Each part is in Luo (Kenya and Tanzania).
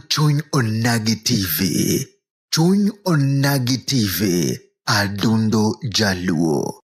chuny onagi TV. Chuny onagi TV. Adundo Jaluo.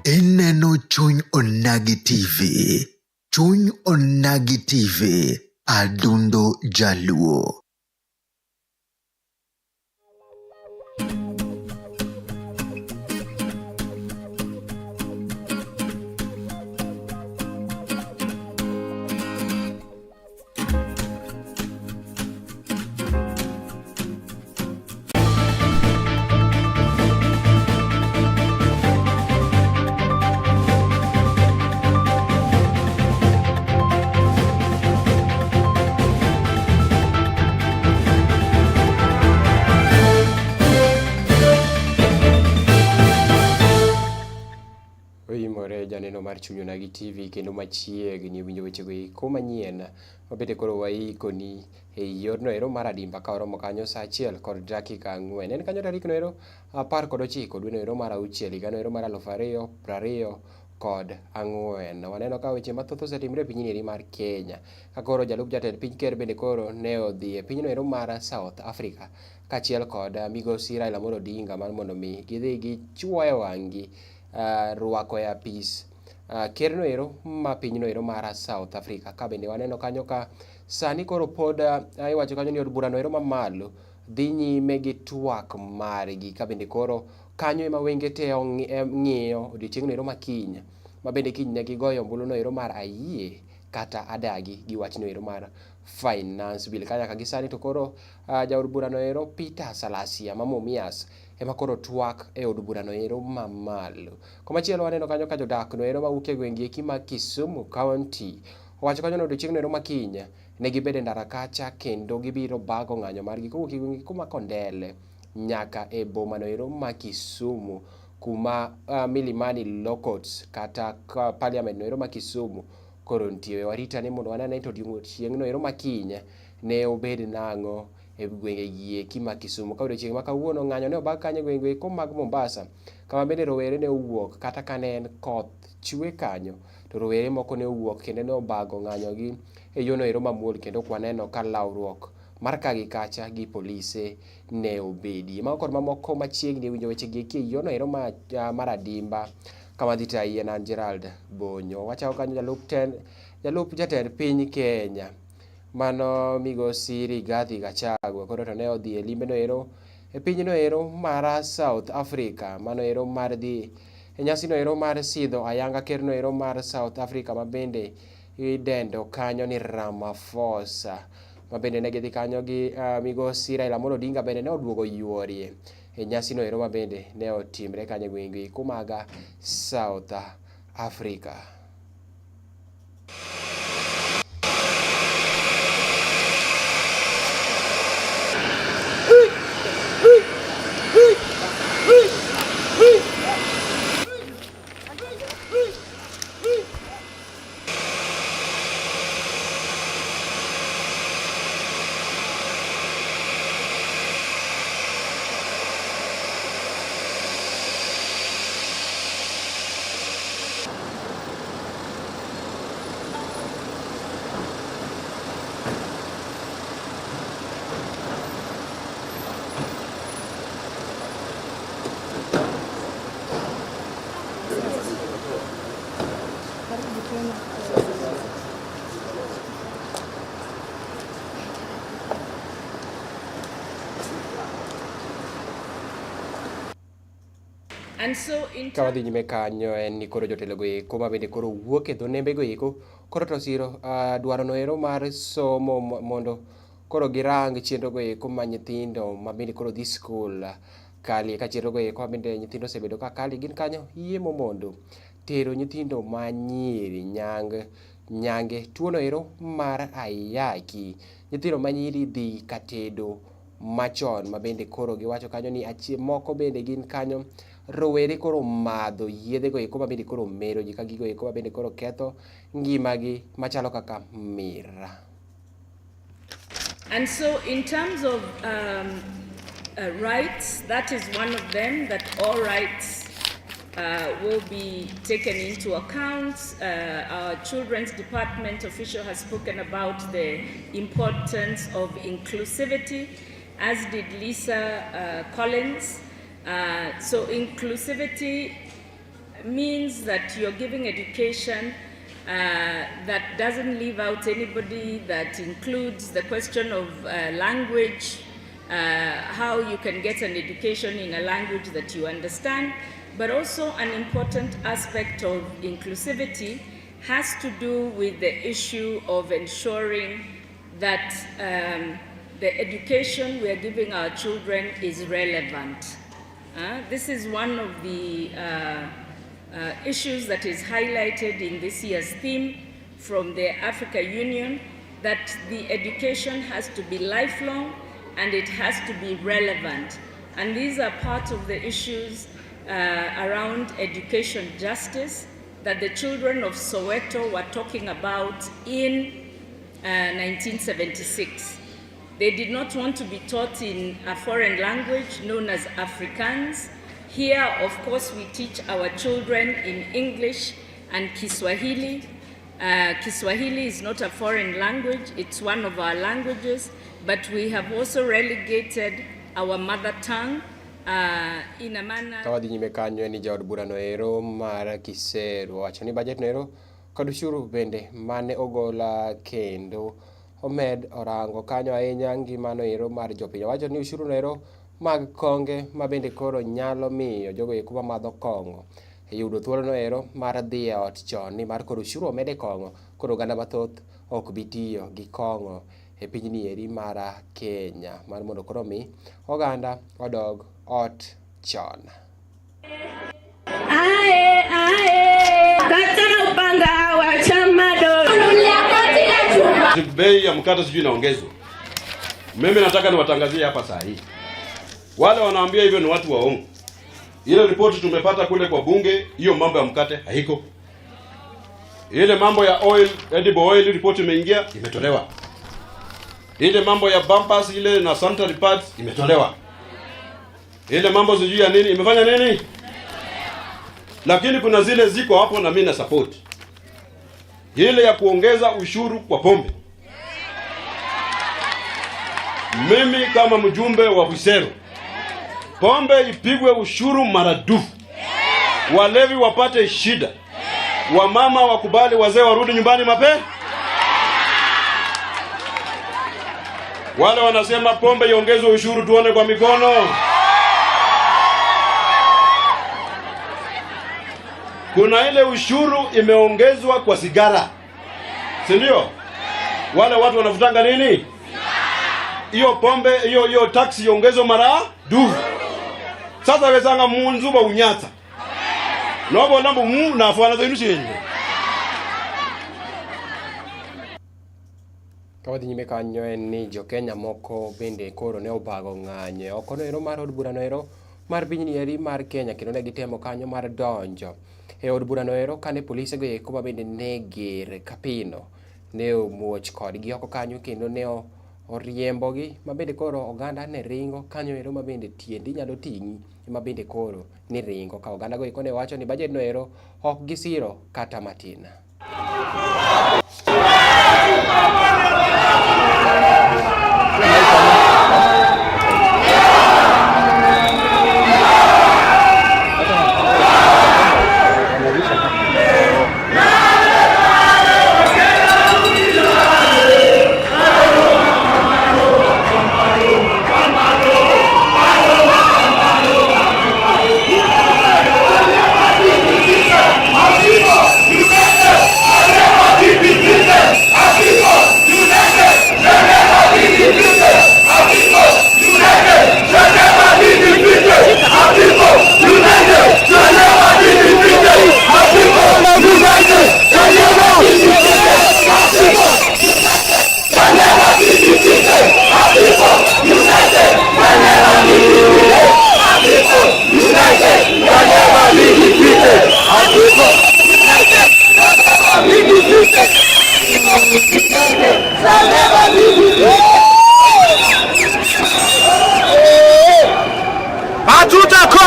Ineno chuny onagi TV. Chuny onagi TV. Adundo Jaluo. Oimore janeno mar Chuny Onagi TV kendo machiegni winjo wechego eko manyien mabende koro waikoni e yorno ero mar adimba ka oromo kanyo sa 1 kod dakika 4. En kanyo tarikno ero 19 dweno ero mar 6 higano ero mar 2024. Waneno ka weche mathoth osetimre e pinyni eri mar Kenya ka koro jalup jatend piny ker bende koro ne odhi e pinyno ero mar South Africa kaachiel kod migosi Raila Amolo Odinga mar mondo mi gidhi gichuoyo wang'gi rwako e apis kerno ero ma pinyno ero mar South Africa. Ka bende waneno kanyo ka sani koro pod iwacho kanyo ni od burano ero mamalo dhi nyime gi twak margi ka bende koro kanyo ema wenge te ng'iyo odiochieng'no ero makiny ma bende kiny ne gigoyo ombuluno ero mar ayie kata adagi gi wachno ero mar finance bill. Ka nyaka gi sani to koro jaod burano ero Peter Salasya ma Mumias ema koro twak e od burano ero mamalo. Komachielo waneno kanyo ka jodak no ero mawuok e gwenge eki ma Kisumu County owacho kanyo ni odiochieng'no ero makiny ne gibede ndara kacha kendo gibiro bago ng'anyo margi kowuok e gwenge kuma Kondele nyaka e bomano ero ma Kisumu kuma Milimani Locots kata parliament no ero ma Kisumu koro nitie. Warita ni mondo wanene to odiochieng'no ero makiny ne obed nang'o e gwenge eki ma Kisumu ka odiochieng' ma kawuono ng'anyo ne obag kanyo e gwenge eko mag Mombasa kama bende rowere ne owuok kata ka ne en koth chwe kanyo to rowere moko ne owuok kendo ne obago ng'anyogi e yono ero mamuol kendo kwaneno ka lawruok mar ka gi kacha gi polise ne obedi. Mago kod mamoko machiegni winjo wechegi eki e yono ero mar adimba kama dhi tayi en an Gerald Bonyo. Wachako kanyo jalup jatend piny Kenya mano migosi Rigathi Gachagua koro to ne odhi e limbeno ero e pinyno ero mar South Africa mano ero mar dhi e nyasino ero mar sidho ayanga kerno ero mar South Africa ma bende idendo kanyo ni Ramaphosa ma bende ne gidhi kanyo gi migosi Raila Amolo Odinga bende ne oduogo yuorie e nyasino ero ma bende ne otimre kanyo e gwenge kumaga South Africa. Ka wadhi nyime kanyo en ni koro jotelo go eko ma bende koro wuok e dho nembe go eko koro to siro dwaro no ero mar somo mondo koro girang chenro go eko ma nyithindo ma bende koro dhi skul kali ka chenro go eko bende nyithindo osebedo ka kali gin kanyo yie mondo tero nyithindo ma nyiri nyange tuono ero mar ayaki. Nyithindo ma nyiri dhi katedo machon ma bende koro giwacho kanyo ni moko bende gin kanyo rowere koro madho yedhe go eko ma bende koro mero ji ka gigo eko ma bende koro ketho ngimagi machalo kaka mira. And so in terms of rights, that is one of them, that all rights will be taken into account. Our Children's Department official has spoken about the importance of inclusivity, as did Lisa Collins. So inclusivity means that you're giving education that doesn't leave out anybody, that includes the question of language, how you can get an education in a language that you understand, but also an important aspect of inclusivity has to do with the issue of ensuring that the education we are giving our children is relevant. This is one of the issues that is highlighted in this year's theme from the Africa Union, that the education has to be lifelong and it has to be relevant. And these are part of the issues around education justice that the children of Soweto were talking about in 1976. They did not want to be taught in a foreign language known as Afrikaans. Here, of course, we teach our children in English and Kiswahili. Kiswahili is not a foreign language, it's one of our languages, but we have also relegated our mother tongue in a manner. Kawadhi nyime kanyo ni jaod bura no ero mar Kisero wacho ni budget no ero kod ushuru bende mane ogola kendo omed orango kanyo ahinya ngimano ero mar jopiny. Wacho ni ushuru no ero mag konge ma bende koro nyalo miyo jogo eko ma madho kong'o yudo thuolo no ero mar dhi e ot chon ni mar koro ushuru omede kong'o, koro oganda mathoth ok bi tiyo gi kong'o e pinyni eri mar Kenya mar mondo koro mi oganda odog ot chon. Bei ya mkate sijui inaongezwa. Mimi nataka niwatangazie hapa saa hii. Wale wanaambia hivyo ni watu waongo. Ile ripoti tumepata kule kwa bunge, hiyo mambo ya mkate haiko. Ile mambo ya oil, edible oil ripoti imeingia, imetolewa. Ile mambo ya bumpers ile na sanitary pads imetolewa. Ile mambo sijui ya nini imefanya nini? Lakini kuna zile ziko hapo na mimi na support. Ile ya kuongeza ushuru kwa pombe. Mimi kama mjumbe wa Husero, pombe ipigwe ushuru maradufu. Walevi wapate shida. Wamama wakubali wazee warudi nyumbani mapema. Wale wanasema pombe iongezwe ushuru tuone kwa mikono. Kuna ile ushuru imeongezwa kwa sigara. Si ndio? Wale watu wanavutanga nini? Hiyo pombe, hiyo taxi iongezwe maradufu. Sasa wezanga munzuba unyata. Nobo nambo mu na afwana za inushenge. Kawadhi nyime kanyo en ni jo Kenya moko bende koro ne obago ng'anyo oko no ero mar od bura no ero mar pinyni eri mar Kenya, kendo ne gitemo kanyo mar donjo e od bura no ero kane polise go eko ma bende ne ger kapino ne omuoch kodgi oko kanyo, kendo ne oriembogi ma bende koro oganda ne ringo kanyo ero ma bende tiendi nyalo ting'i ma bende koro ni ringo ka oganda go eko ne wacho ni budget no ero ok gisiro kata matin. Keep it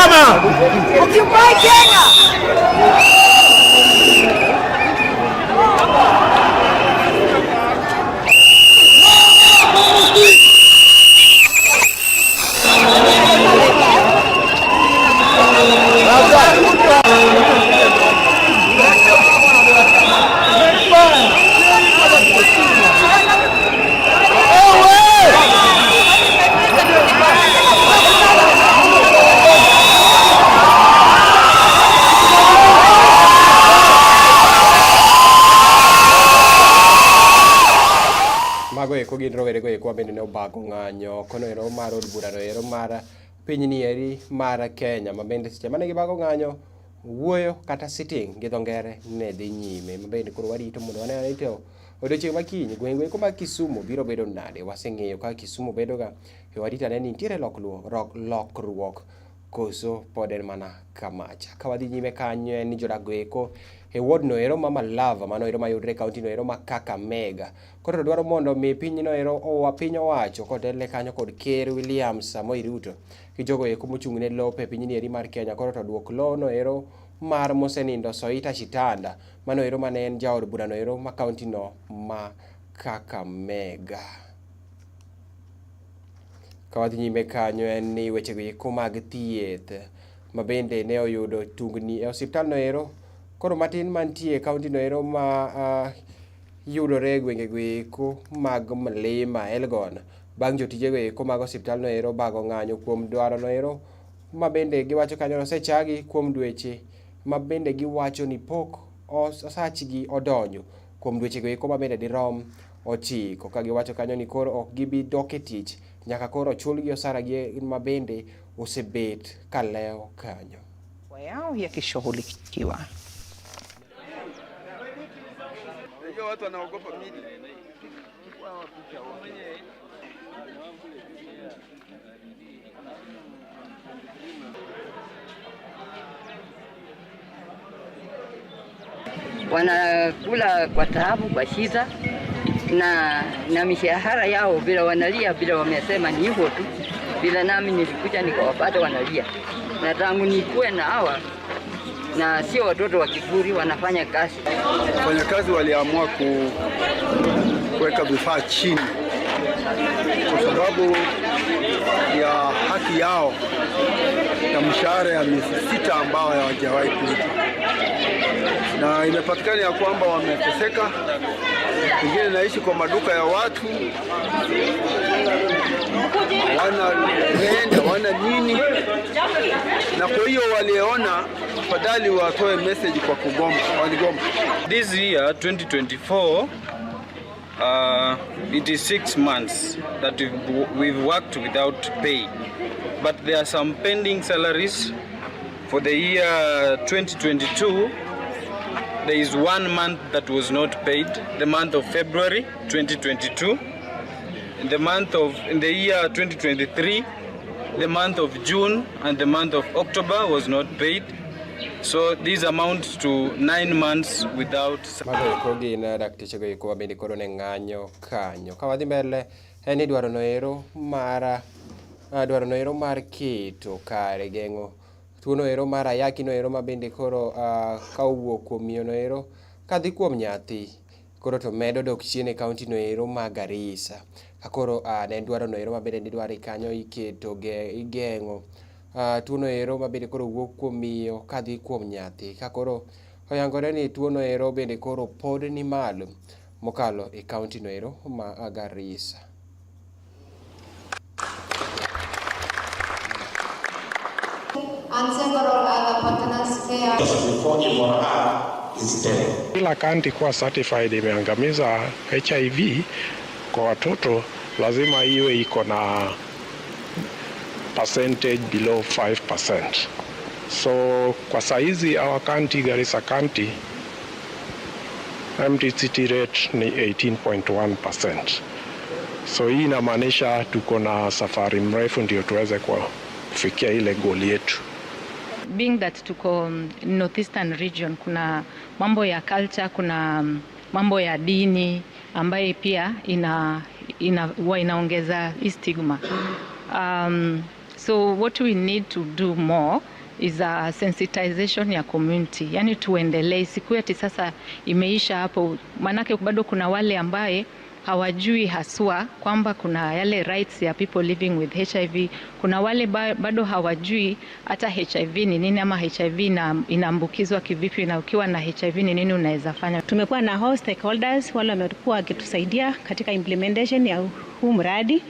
mama. Ukimwai Kenya. Eko gin rowere go eko bende ne obago ng'anyo kono ero mar od bura no ero mar pinyni eri mar Kenya ma bende seche mane gibago ng'anyo wuoyo kata sitting gi dho ngere ne dhi nyime ma bende koro warito mondo wane ni to odiochieng' makiny gwenge eko mag Kisumu biro bedo nade. Waseng'eyo ka Kisumu bedo ga warito ane ni nitiere lokruok koso pod en mana kamacha. Ka wadhi nyime kanyo en ni jodak go eko e ward no ero ma Malava mano ero mayudre e kaunti no ero ma Kakamega koro dwaro mondo mi piny no ero piny owacho kotele kanyo kod Ker William Samoei Ruto gi jogo eko mochung' ne lope piny ni eri mar Kenya koro to duok lo no ero mar mosenindo Soita Shitanda mano ero mane en jaod bura no ero ma kaunti no ma Kakamega. Ka wadhi nyime kanyo en ni weche go eko mag thieth ma bende ne oyudo tungni e osiptal no ero koro matin mantie kaunti no ero ma yudore gwenge go eko mag Mlima Elgon bang' jotije go eko mag osiptal no ero bago ng'anyo kuom dwaro no ero ma bende giwacho kanyo osechagi kuom dweche ma bende giwacho ni pok osachgi odonjo kuom dweche go eko ma bende dirom 9 ka giwacho kanyo ni koro ok gibi dok e tich nyaka koro chulgi osara gi ma bende osebet kaleo kanyo yao yakishughulikiwa. Watu wanaogopa mili. Wanakula kwa taabu, kwa shida na mishahara yao bila wanalia, bila wamesema ni hivyo tu. Bila nami nilikuja nikawapata wanalia. Na tangu nikuwe na hawa na sio watoto wa kiburi wanafanya kazi. Wafanyakazi waliamua kuweka vifaa chini kwa sababu ya haki yao na mshahara ya miezi 6 ambao hawajawahi kulipa, na imepatikana ya kwamba wameteseka. Wengine naishi kwa maduka ya watu, wana rent, wana nini, na kwa hiyo waliona fadhali watoe message kwa kugoma, waligoma. This year 2024 it is 6 months that we've worked without pay, but there are some pending salaries. For the year 2022 there is 1 month that was not paid, the month of February 2022. In the year 2023, the month of June and the month of October was not paid. So these amount to 9 months without. Mago ko gin dakteche go eko bende koro ne ng'anyo kanyo. Ka wadhi mbele en ni dwaro no ero mar keto kare geng'o tuo no ero mar ayaki no ero ma bende koro ka owuok kuom miyo no ero kadhi kuom nyathi koro to medo dok chien e kaunti no ero ma Garissa. Ka koro ne dwaro no ero ma bende dwaro kanyo iketo igeng'o tuo no ero ma bende koro wuok kuom miyo kadhi kuom nyathi. Ka koro oyangore ni tuo no ero bende koro pod ni malo mokalo e kaunti no ero ma Garissa. Kila kaunti kuwa certified imeangamiza HIV kwa watoto lazima iwe iko na percentage below 5%. So kwa saizi our county, Garissa County, MTCT rate ni 18.1%. So hii inamaanisha tuko na safari mrefu ndio tuweze kufikia ile goal yetu. Being that tuko Northeastern region, kuna mambo ya culture, kuna mambo ya dini ambaye pia inaongeza stigma. So what we need to do more is a sensitization ya community, yani tuendelee, isikuwe ati sasa imeisha hapo, manake bado kuna wale ambaye hawajui haswa kwamba kuna yale rights ya people living with HIV. Kuna wale bado hawajui hata HIV ni nini, ama HIV inaambukizwa kivipi, na ukiwa na HIV ni nini unaweza fanya. Tumekuwa na host stakeholders wale wamekuwa wakitusaidia katika implementation ya huu mradi,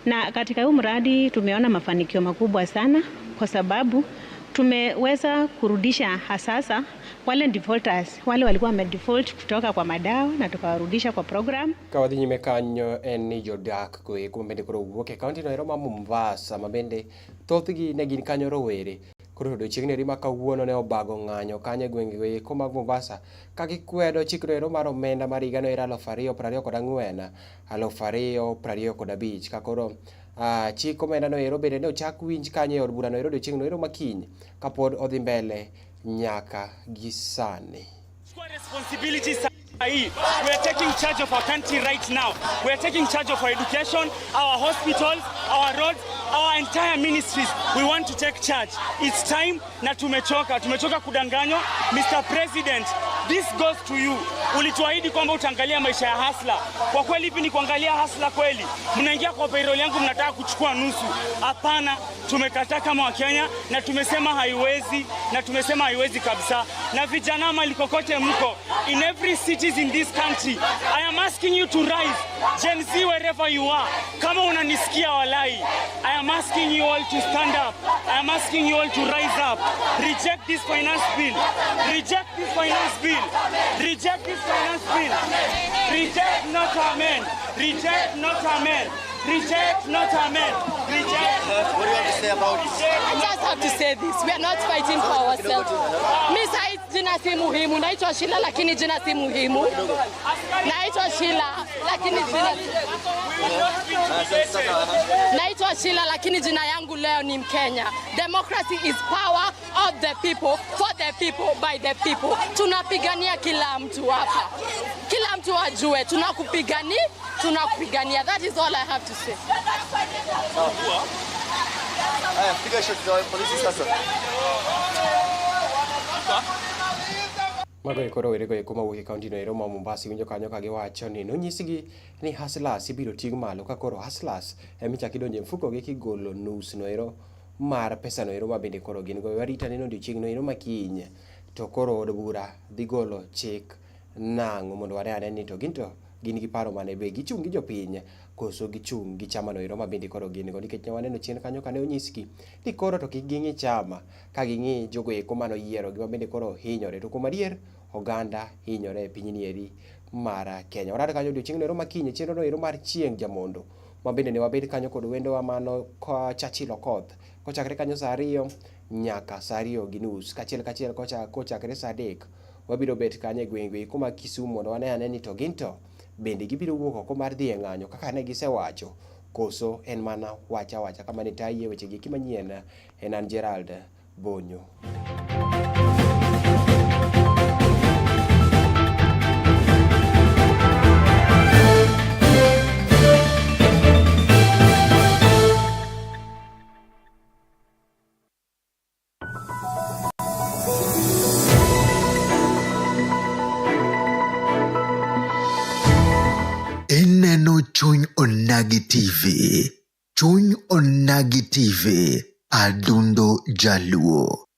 na katika huu mradi tumeona mafanikio makubwa sana, kwa sababu tumeweza kurudisha hasasa wale defaulters, wale walikuwa wamedefault kutoka kwa madawa, na tukawarudisha kwa program. Kawadhi nyime kanyo en ni jodak ko mabende koro wuok e kaunti no ero ma Mombasa, mabende thothgi ne gin kanyo rowere. Koro odiochieng'ni eri ma kawuono ne obago ng'anyo kanyo e gwenge eko mag Mombasa ka gikwedo chikno ero mar omenda mar higa no ero 2024 2025 ka koro chik omenda no ero bende ne ochak winj kanyo e od bura no ero odiochieng'no ero makiny kapod odhi mbele nyaka gisani. We are taking charge of our country right now. We are taking charge of our education, our hospitals, our roads, our entire ministries. We want to take charge. It's time na tumechoka kudanganywa. Mr. President, this goes to you. Ulituahidi kwamba utaangalia maisha ya hasla. Kwa kweli hivi ni kuangalia hasla kweli? Mnaingia kwa payroll yangu mnataka kuchukua nusu. Hapana, tumekataa kama Wakenya na tumesema haiwezi kabisa. Na vijana malikokote mko in every cities in this country, I am asking you to rise. Gen Z, wherever you are, kama unanisikia walai, I am asking you all to stand up. I am asking you all to rise up. Reject this finance bill. Reject this finance bill. Reject this finance bill. Reject, not amen. Reject, not amen. Reject, not amen. Reject. What do you have to say about it? I just have to say this. We are not fighting for ourselves. Misa jina si muhimu. Naitwa Sheila lakini jina si muhimu. Naitwa Sheila lakini jina Naitwa Sheila lakini jina yangu leo ni Mkenya. Democracy is power of the people, for the people, by the people. Tunapigania kila mtu hapa. Kila mtu ajue tunakupigania. That is all I have to say. Piga shot za polisi sasa. Mago koro were go kuma wuok kaunti no ero ma Mombasa winjo kanyo ka giwacho ni nonyisigi ni hustlers ibiro ting malo ka koro hustlers emichaki donje mfuko gi kigolo nus no ero mar pesa no ero mabende koro gin go warita neno odiochieng' no ero makiny to koro od bura dhi golo chik nang'o mondo wane ni to ginto gin gi paro mane be gichung' gi jopiny koso gichung' gi chama no ero mabende koro gin go, nikech ne waneno chien kanyo kane onyisgi ni koro to kik ging'i chama ka ging'i jogo eko mano yiero gi mabende koro hinyore, to kuom adier oganda hinyore e pinyni eri mar Kenya. Wanado kanyo odiochieng' no ero makiny chenro no ero mar chieng' jamondo mabende ne wabed kanyo kod wendowa mano Chachilo Koth kochakre kanyo saa 2 nyaka saa 2:30 kachiel kochakre saa 3 wabiro bet kanyo e gwenge kuma Kisumu mondo wane ni to ginto bende gibiro wuok oko mar dhi e ng'anyo kaka ne gisewacho koso en mana wacha kama ne taye weche gi kimanyien en an Gerald Bonyo. Ineno Chuny Onagi TV. Chuny Onagi TV. Adundo Jaluo.